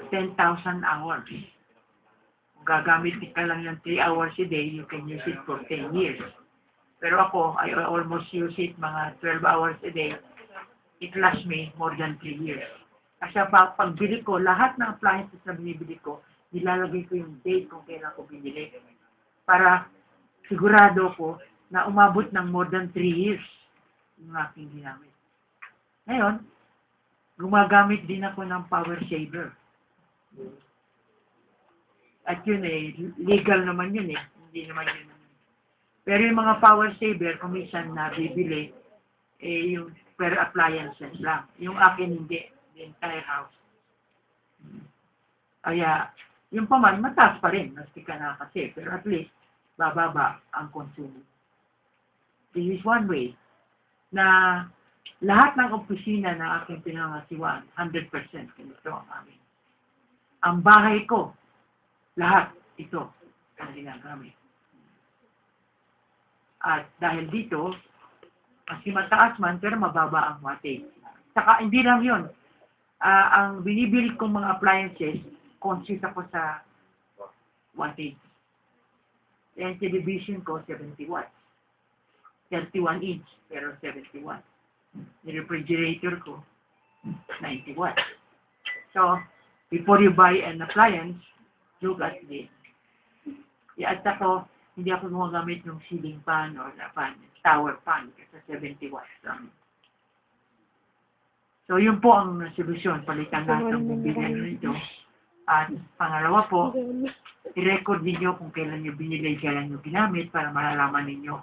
10,000 hours. Kung gagamit ka lang ng 3 hours a day, you can use it for 10 years. Pero ako, I almost use it mga 12 hours a day. It lasts me more than 3 years. Kasi pagbili ko, lahat ng appliances na binibili ko, nilalagay ko yung date kung kailan ko binili. Para sigurado ko na umabot ng more than 3 years yung aking ginamit. Ngayon, gumagamit din ako ng power saver. At yun legal naman yun Hindi naman yun. Pero yung mga power saver, kung minsan nabibili, yung per appliances lang. Yung akin hindi. The entire house. Kaya, yung paman, mataas pa rin. Mas ka na kasi. Pero at least, bababa ang consumo. This is one way na lahat ng opisina na aking pinangasiwan, 100% ganito ang amin. Ang bahay ko, lahat ito ang ginagamit. At dahil dito, kasi mataas man, pero mababa ang wattage. Saka hindi lang yun. Ang binibili kong mga appliances, consist ako sa wattage. Yung television ko, 70 watts. 31 inch, pero 70 watts. Yung refrigerator ko, 90 watts. So, before you buy an appliance, look at this. At ako, hindi ako gumagamit ng ceiling fan or tower fan kasi 70 watts lang. So, yun po ang solusyon. Palitan lahat ng bumbilyan nito. At pangalawa po, i-record ninyo kung kailan nyo binili, kailan nyo ginamit para malalaman ninyo